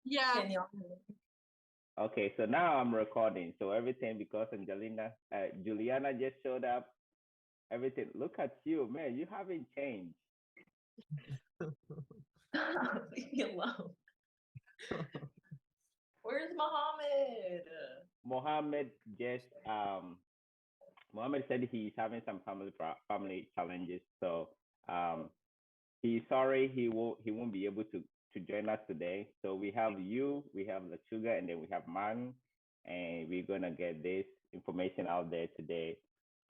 Yeah. Can y'all hear me? Okay, so now I'm recording. So everything because Juliana just showed up. Everything. Look at you, man. You haven't changed. Leave me alone. Where's Mohammed? Mohammed just Mohammed said he's having some family challenges, so um he's sorry he won't be able to join us today. So we have you, we have the sugar, and then we have Man, and we're gonna get this information out there today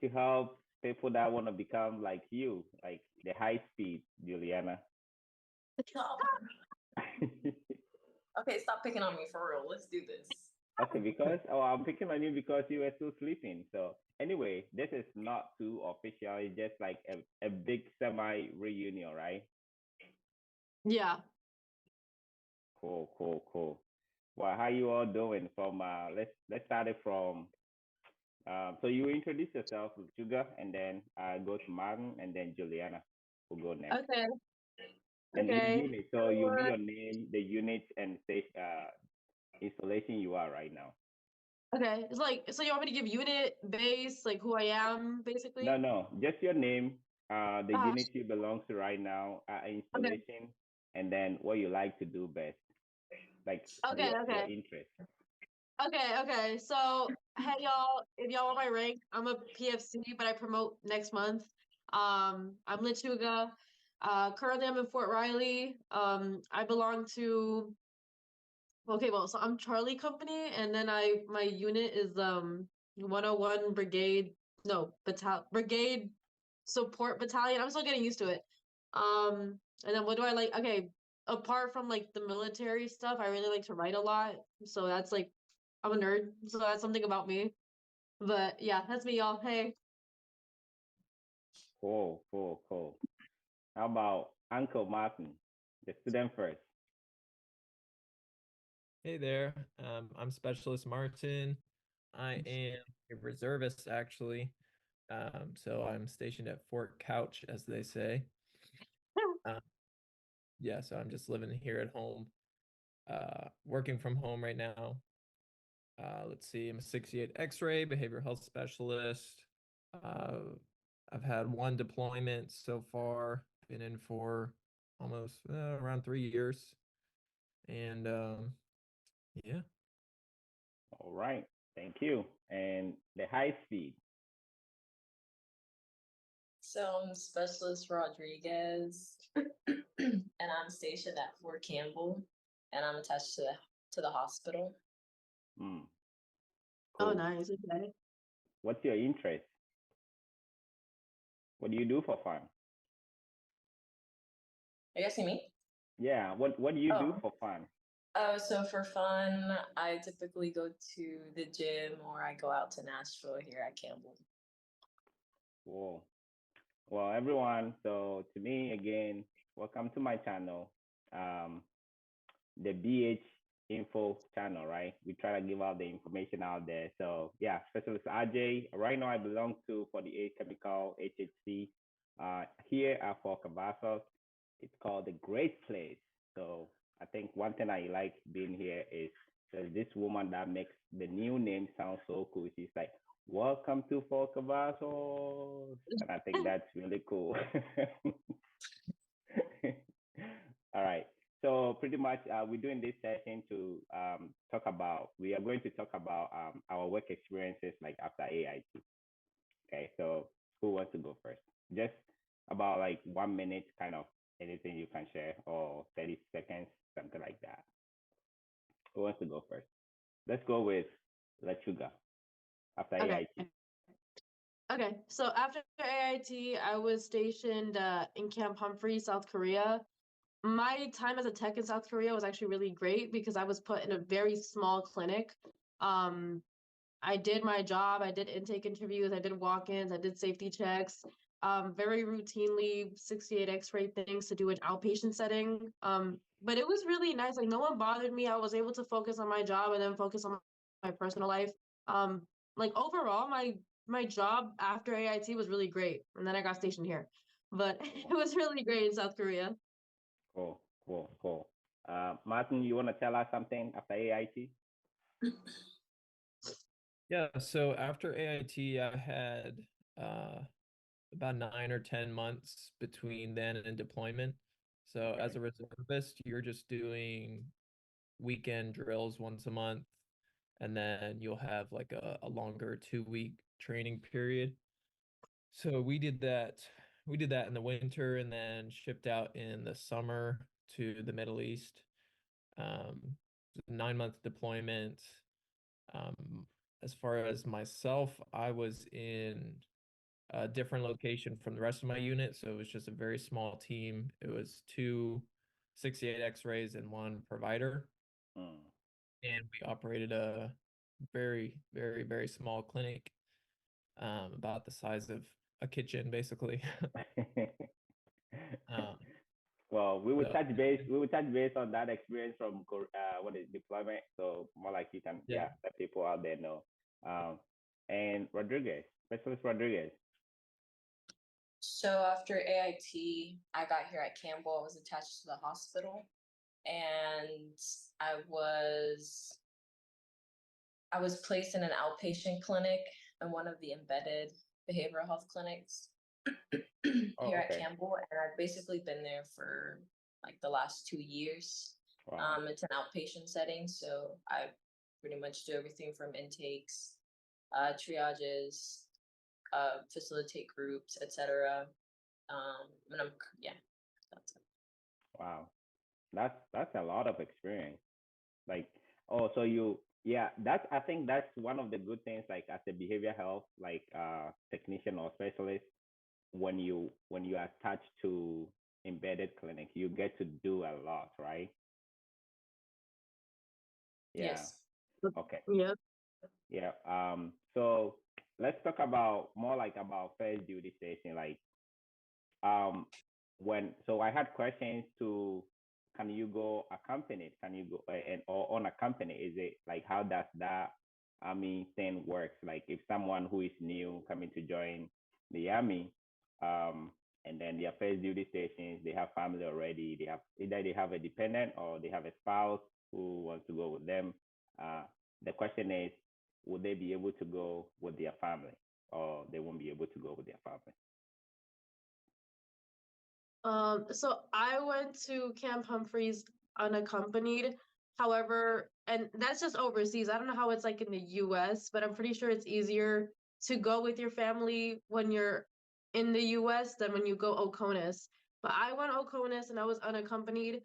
to help people that want to become like you, like the high speed Juliana. Stop. Okay, stop picking on me for real. Let's do this. Okay, because I'm picking on you because you were still sleeping. So anyway, this is not too official. It's just like a big semi reunion, right? Yeah. Cool, cool, cool. Well, how you all doing? From let's start it from so you introduce yourself with Sugar, and then go to Martin, and then Juliana will go next. Okay. And the Okay. unit, so you'll be your name, the unit, and say installation you are right now. Okay. It's like, so you want me to give unit, base, like who I am, basically? No, no, just your name, the Uh, unit you belong to right now, okay. installation, and then what you like to do best, like Okay. your Okay. interest. Okay. Okay. So, hey, y'all, if y'all want my rank, I'm a PFC, but I promote next month. I'm Lechuga. Currently I'm in Fort Riley. I belong to, okay, well, so I'm Charlie Company, and then my unit is 101 Brigade, no, Brigade Support Battalion. I'm still getting used to it. And then what do I like? Okay, apart from like the military stuff, I really like to write a lot. So that's like I'm a nerd, so that's something about me. But yeah, that's me, y'all. Hey. Cool, cool, cool. How about Uncle Martin, the student first? Hey there, I'm Specialist Martin. I am a reservist actually. So I'm stationed at Fort Couch, as they say. Uh, yeah, so I'm just living here at home, working from home right now. Let's see, I'm a 68 X-ray behavioral health specialist. Uh, I've had one deployment so far, been in for almost around 3 years. And yeah. All right, thank you. And the high speed. So I'm Specialist Rodriguez, and I'm stationed at Fort Campbell, and I'm attached to the hospital. Mm, Oh, cool. nice. Okay. What's your interest? What do you do for fun? Are you asking me? Yeah, what do you do Oh. for fun? Oh, so for fun, I typically go to the gym or I go out to Nashville here at Campbell. Cool. Well, everyone, so to me again, welcome to my channel, the BH Info channel, right? We try to give out the information out there. So yeah, Specialist RJ. Right now, I belong to 48 Chemical HHC. Here at Fort Cavazos, it's called the Great Place. So I think one thing I like being here is there's this woman that makes the new name sound so cool. She's like, welcome to Fort Cavazos. And I think that's really cool. All right. So pretty much we're doing this session to we are going to talk about our work experiences like after AIT. Okay, so who wants to go first? Just about like 1 minute, kind of anything you can share, or 30 seconds, something like that. Who wants to go first? Let's go with Lechuga after Okay. AIT. Okay, so after AIT, I was stationed in Camp Humphrey, South Korea. My time as a tech in South Korea was actually really great because I was put in a very small clinic. Um, I did my job, I did intake interviews, I did walk-ins, I did safety checks, very routinely 68 X-ray things to do in outpatient setting. But it was really nice. Like no one bothered me. I was able to focus on my job and then focus on my personal life. Um, like overall, my job after AIT was really great. And then I got stationed here. But it was really great in South Korea. Cool, cool, cool. Martin, you want to tell us something after AIT? Yeah, so after AIT, I had about 9 or 10 months between then and deployment. So Okay. as a reservist, you're just doing weekend drills once a month, and then you'll have like a longer 2-week training period. So we did that. We did that in the winter and then shipped out in the summer to the Middle East. 9 month deployment. As far as myself, I was in a different location from the rest of my unit, so it was just a very small team. It was 2 68 X-rays and one provider, Mm. and we operated a very, very, very small clinic, about the size of a kitchen, basically. um, Well, we would so touch base. We would touch base on that experience from what is deployment. So more like you can, yeah. let people out there know. Um, and Rodriguez, Specialist Rodriguez. So after AIT, I got here at Campbell. I was attached to the hospital, and I was I was placed in an outpatient clinic in one of the embedded behavioral health clinics Oh, here at okay. Campbell, and I've basically been there for like the last 2 years. Wow. It's an outpatient setting, so I pretty much do everything from intakes, triages, facilitate groups, etc. And that's it. Wow. That's a lot of experience. Like, oh, so that's I think that's one of the good things. Like as a behavior health technician or specialist, when you are attached to embedded clinic, you get to do a lot, right? Yeah. Yes. Okay. Yeah. Yeah. So let's talk about more like about first duty station. Like, um, so I had questions to, can you go accompanied? Can you go and or unaccompanied? Is it like, how does that army thing works? Like if someone who is new coming to join the army, um, and then their first duty stations, they have family already. They have a dependent or they have a spouse who wants to go with them. Uh, the question is, would they be able to go with their family, or they won't be able to go with their family? So I went to Camp Humphreys unaccompanied. However, and that's just overseas. I don't know how it's like in the US, but I'm pretty sure it's easier to go with your family when you're in the US than when you go OCONUS. But I went OCONUS and I was unaccompanied.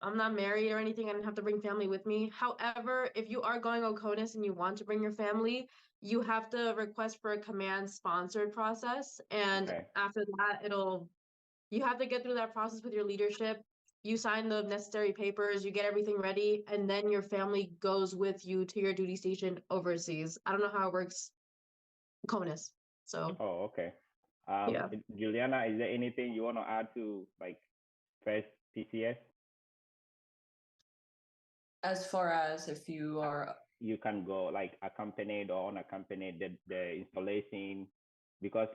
I'm not married or anything. I didn't have to bring family with me. However, if you are going OCONUS and you want to bring your family, you have to request for a command sponsored process. And Okay. after that, you have to get through that process with your leadership. You sign the necessary papers, you get everything ready, and then your family goes with you to your duty station overseas. I don't know how it works, CONUS. So Oh, okay. yeah. Juliana, is there anything you want to add to like first PCS? As far as if you are, You can go like accompanied or unaccompanied, the installation, because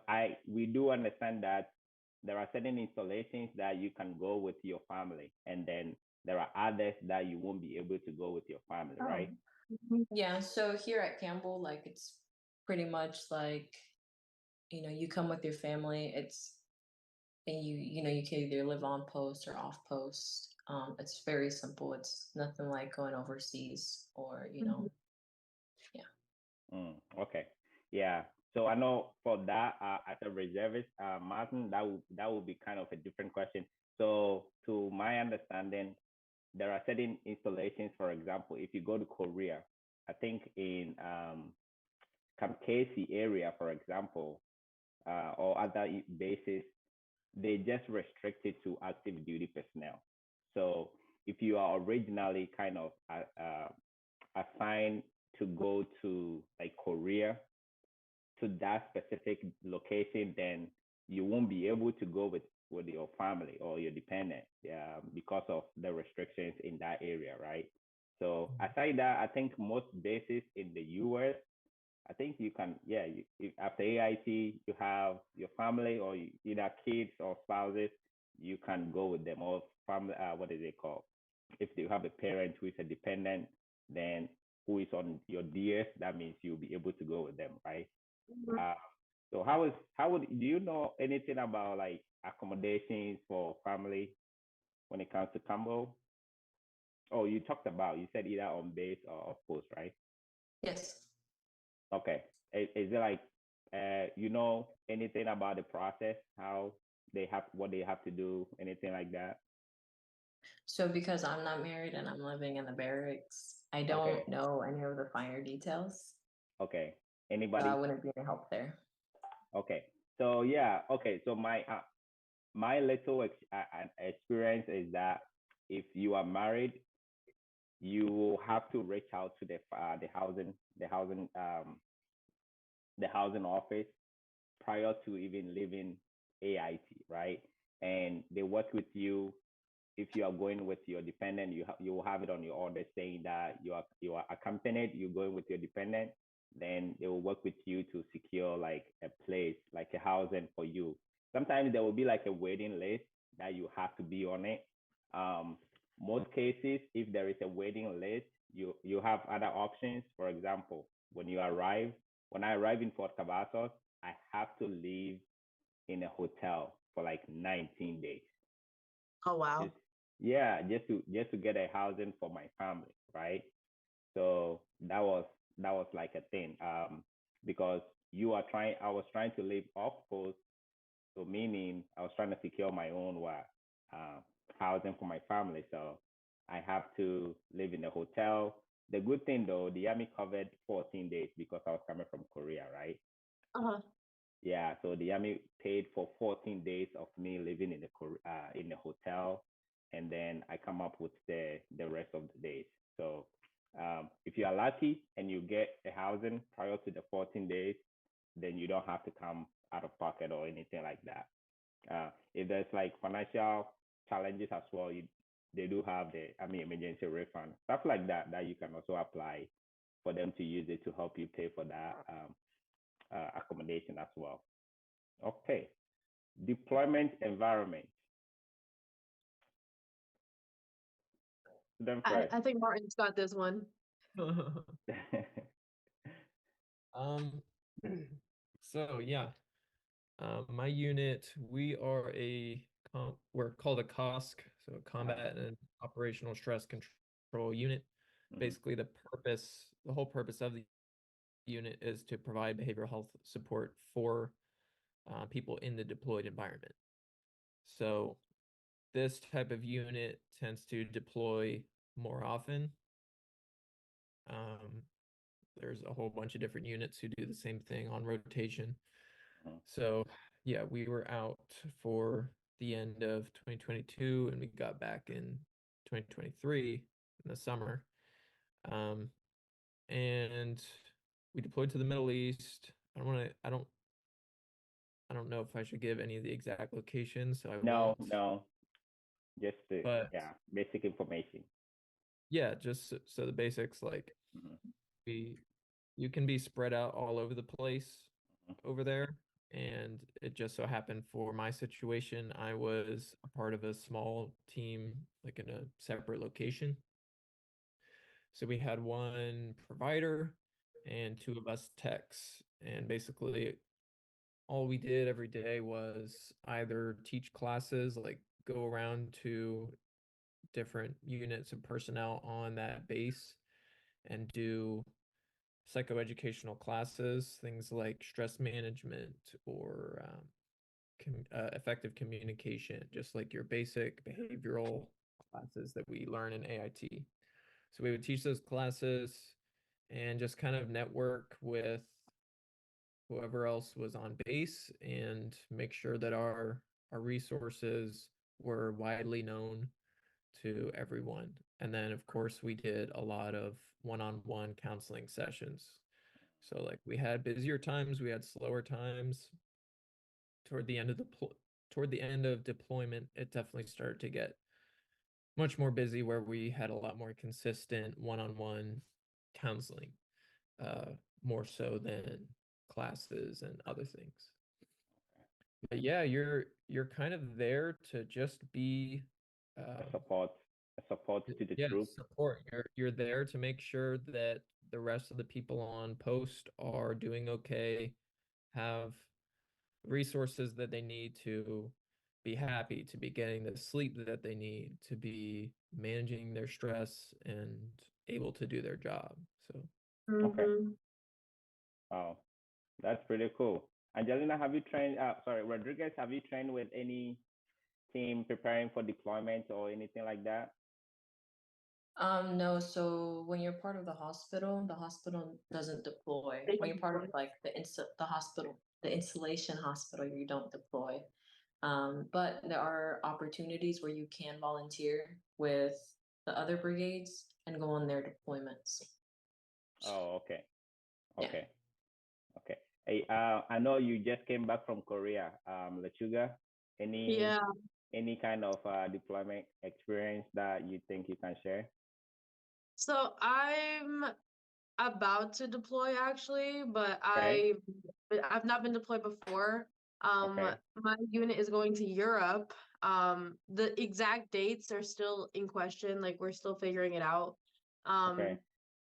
we do understand that there are certain installations that you can go with your family, and then there are others that you won't be able to go with your family, right? yeah, so here at Campbell, like it's pretty much like, you come with your family, and you can either live on post or off post. It's very simple. It's nothing like going overseas or, Okay. Yeah. So I know for that, as a reservist, Martin, that would be kind of a different question. So to my understanding, there are certain installations. For example, if you go to Korea, I think in Camp Casey area, for example, or other bases, they just restricted to active duty personnel. So if you are originally kind of assigned to go to like Korea, to that specific location, then you won't be able to go with your family or your dependent, because of the restrictions in that area, right? So aside that, I think most bases in the US, I think you can, after AIT, you have your family or either kids or spouses, you can go with them, or family, what is it called? if you have a parent who is a dependent, then who is on your DS, that means you'll be able to go with them, right? Mhm. So do you know anything about like accommodations for family when it comes to Cambo? Oh, you said either on base or off post, right? Yes. Okay. Is it like you know anything about the process, how what they have to do, anything like that? So because I'm not married and I'm living in the barracks, I Okay. don't know any of the finer details. Okay. So Anybody? I wouldn't be any help there. Okay. So yeah. Okay. So my little experience is that if you are married, you will have to reach out to the housing office prior to even leaving AIT, right? And they work with you. If you are going with your dependent, you will have it on your order saying that you are accompanied, you're going with your dependent. Then they will work with you to secure like a place, like a housing for you. Sometimes there will be like a waiting list that you have to be on it. Um, Most cases, if there is a waiting list, you have other options. For example, when I arrive in Fort Cavazos, I have to live in a hotel for like 19 days. Oh wow. Just yeah, just to get a housing for my family, right? So that was like a thing. Because I was trying to live off post, so meaning I was trying to secure my own uh, housing for my family. So I have to live in a hotel. The good thing though, the army covered 14 days because I was coming from Korea, right? Uh-huh. Yeah, so the army paid for 14 days of me living in the hotel, and then I come up with the rest of the days. So if you are lucky and you get a housing prior to the 14 days, then you don't have to come out of pocket or anything like that. If there's like financial challenges as well, they do have the army emergency refund, stuff like that that you can also apply for them to use it to help you pay for that accommodation as well. Okay. Deployment environment. Them first. I think Martin's got this one. um, so yeah, my unit, we're called a COSC, so Combat and Operational Stress Control Unit. Basically, the whole purpose of the unit is to provide behavioral health support for people in the deployed environment. So this type of unit tends to deploy more often. There's a whole bunch of different units who do the same thing on rotation. So yeah, we were out for the end of 2022 and we got back in 2023 in the summer. And we deployed to the Middle East. I don't know if I should give any of the exact locations, so I No, won't. no. Just But basic information. yeah, just so the basics, like you can be spread out all over the place over there. And it just so happened for my situation, I was a part of a small team, like in a separate location. So we had one provider and two of us techs. And basically, all we did every day was either teach classes, like go around to different units of personnel on that base and do psychoeducational classes, things like stress management or effective communication, just like your basic behavioral classes that we learn in AIT. So we would teach those classes and just kind of network with whoever else was on base and make sure that our resources were widely known to everyone. And then of course we did a lot of one-on-one counseling sessions. So like we had busier times, we had slower times. Toward the end of deployment, it definitely started to get much more busy where we had a lot more consistent one-on-one counseling, more so than classes and other things. But yeah, you're kind of there to just be Support. support to the Yeah, troops. support. You're there to make sure that the rest of the people on post are doing okay, have resources that they need to be happy, to be getting the sleep that they need, to be managing their stress and able to do their job. So Okay. Mhm. Wow, that's pretty cool. Angelina, have you trained? Sorry, Rodriguez, have you trained with any team preparing for deployment or anything like that? No, so when you're part of the hospital doesn't deploy. They When don't you're part of deploy. like the hospital, the installation hospital, you don't deploy. But there are opportunities where you can volunteer with the other brigades and go on their deployments. Oh, okay. Yeah. Okay. Okay. Hey, I know you just came back from Korea. Lechuga, Yeah. any kind of deployment experience that you think you can share? So I'm about to deploy actually, but Okay. I've not been deployed before. Okay. My unit is going to Europe. The exact dates are still in question, like we're still figuring it out. Okay.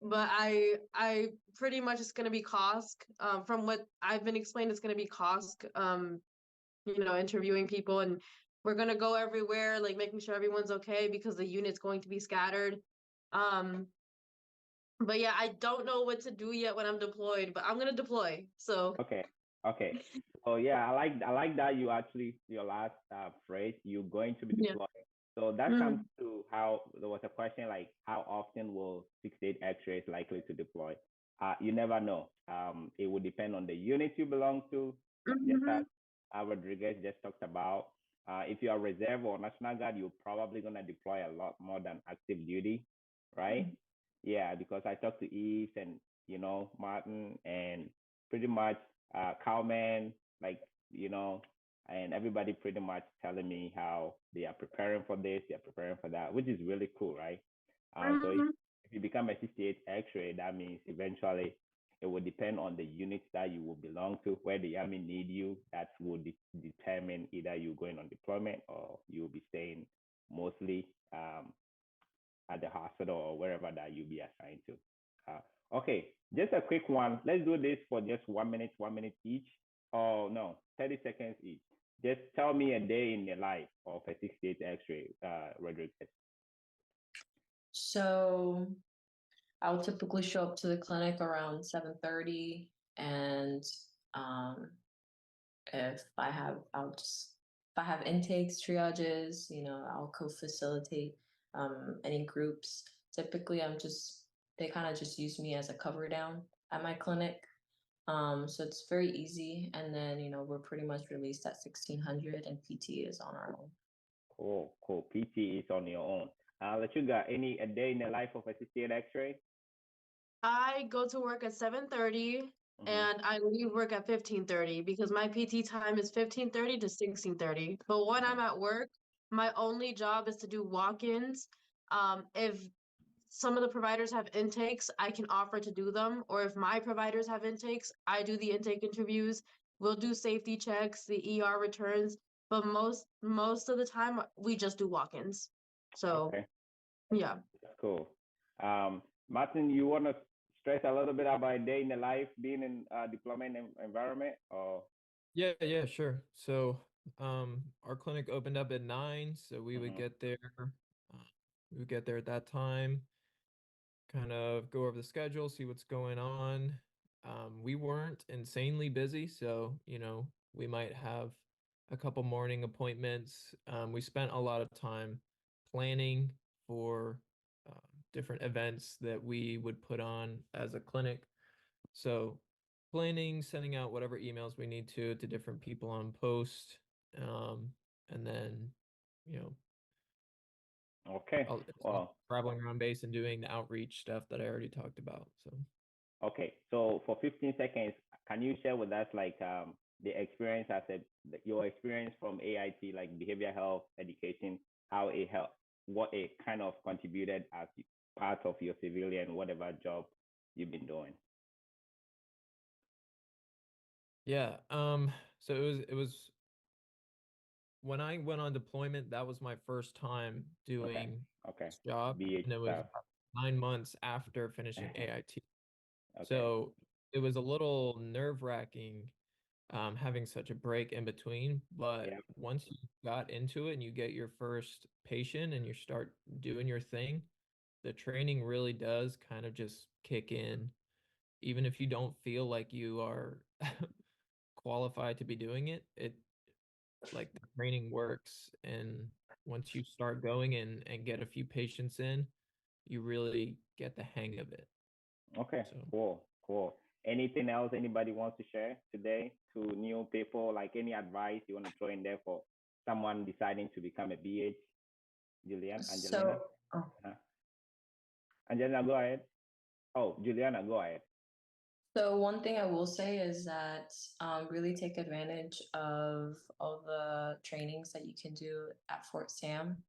But I pretty much it's gonna be COSC. From what I've been explained, it's gonna be COSC. Interviewing people, and we're gonna go everywhere, like making sure everyone's okay because the unit's going to be scattered. Um, but yeah, I don't know what to do yet when I'm deployed, but I'm gonna deploy. So Okay. Okay. So yeah, I like that you actually your last phrase, you're going to be yeah. deployed. So that comes Mm, to how there was a question like how often will 68 X-rays likely to deploy? You never know. It would depend on the unit you belong to, just as mhm, Rodriguez just talked about. If you are reserve or national guard, you're probably gonna deploy a lot more than active duty, right? Yeah, because I talked to Eve and Martin and pretty much Cowman, like and everybody pretty much telling me how they are preparing for this, they are preparing for that, which is really cool, right? So mhm, if you become a 68 X-ray, that means eventually it will depend on the units that you will belong to, where the army need you. That will determine either you're going on deployment or you'll be staying mostly at the hospital or wherever that you'll be assigned to. Okay, just a quick one. Let's do this for just 1 minute each. Oh no, 30 seconds each. Just tell me a day in the life of a 68 X-ray, Rodriguez. So I will typically show up to the clinic around 7:30, and um, if I have intakes, triages, I'll co-facilitate any groups. Typically, they kind of just use me as a cover down at my clinic. So it's very easy, and then we're pretty much released at 1600, and PT is on our own. Cool, cool. PT is on your own. Let you got a day in the life of a 68 X-ray? I go to work at 7:30 Mm-hmm. and I leave work at 15:30 because my PT time is 15:30 to 16:30. But when I'm at work, my only job is to do walk-ins. If some of the providers have intakes, I can offer to do them. Or if my providers have intakes, I do the intake interviews. We'll do safety checks, the ER returns, but most of the time we just do walk-ins. So Okay, yeah. that's cool. Martin, you want to stress a little bit about a day in the life being in deployment environment or? yeah, sure. So our clinic opened up at 9, so we would Mm-hmm. get there. We would get there at that time, kind of go over the schedule, see what's going on. We weren't insanely busy, so we might have a couple morning appointments. We spent a lot of time planning for different events that we would put on as a clinic. So planning, sending out whatever emails we need to different people on post, and then you know Okay. traveling around base and doing the outreach stuff that I already talked about. So Okay. So for 15 seconds, can you share with us like the experience your experience from AIT, like behavioral health education, how it helped, what it kind of contributed as part of your civilian whatever job you've been doing? yeah, so it was when I went on deployment, that was my first time Okay. doing Okay. job, BH and it was stuff. about 9 months after finishing AIT. Okay. So it was a little nerve-wracking having such a break in between. But Yeah. once you got into it and you get your first patient and you start doing your thing, the training really does kind of just kick in, even if you don't feel like you are qualified to be doing it. It like the training works, and once you start going and get a few patients in, you really get the hang of it. Okay. So Cool. Anything else anybody wants to share today to new people? Like any advice you want to throw in there for someone deciding to become a BH? Angelina? So, oh, Uh-huh. Angelina, go ahead. Oh, Juliana, go ahead. so one thing I will say is that really take advantage of all the trainings that you can do at Fort Sam.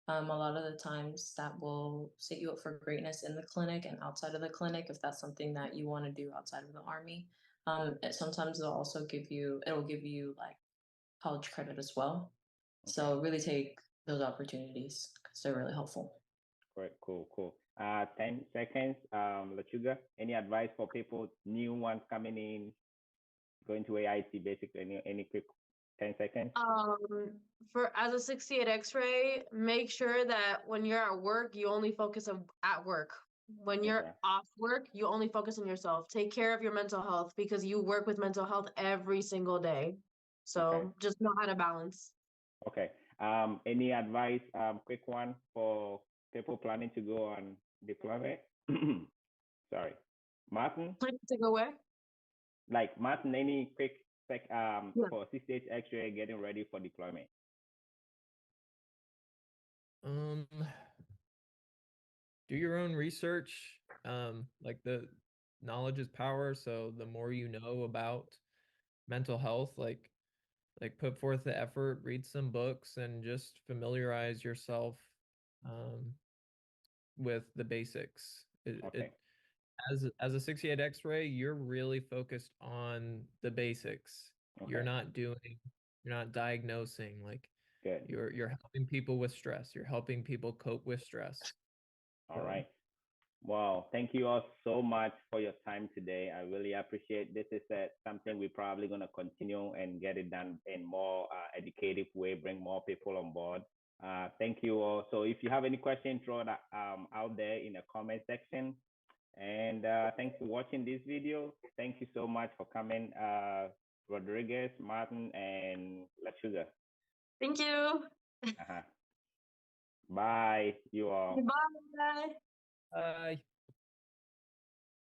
A lot of the times that will set you up for greatness in the clinic and outside of the clinic if that's something that you want to do outside of the Army. Sometimes it'll give you like college credit as well. Okay. So really take those opportunities because they're really helpful. Great, cool. 10 seconds. Lachuga, any advice for people, new ones coming in, going to AIT, basically, any quick 10 seconds? For as a 68 X-ray, make sure that when you're at work, you only focus on at work. When you're Okay. off work, you only focus on yourself. Take care of your mental health because you work with mental health every single day. So Okay. just know how to balance. Okay. Any advice, quick one for people planning to go on deployment? Sorry. Martin? To go where? Like Martin, any quick Yeah. for 68 X-ray getting ready for deployment? Do your own research. Like the knowledge is power, so the more you know about mental health, like put forth the effort, read some books, and just familiarize yourself with the basics. Okay. As a 68 X-ray, you're really focused on the basics. Okay. You're not diagnosing. Like Good. you're helping people with stress. You're helping people cope with stress. All right. Wow. Thank you all so much for your time today. I really appreciate this. Is something we're probably going to continue and get it done in more educative way, bring more people on board. Thank you all. So if you have any questions, throw that out there in the comment section. And thanks for watching this video. Thank you so much for coming, Rodriguez, Martin, and Lachuga. Thank you. Uh-huh. Bye, you all. Bye. Bye.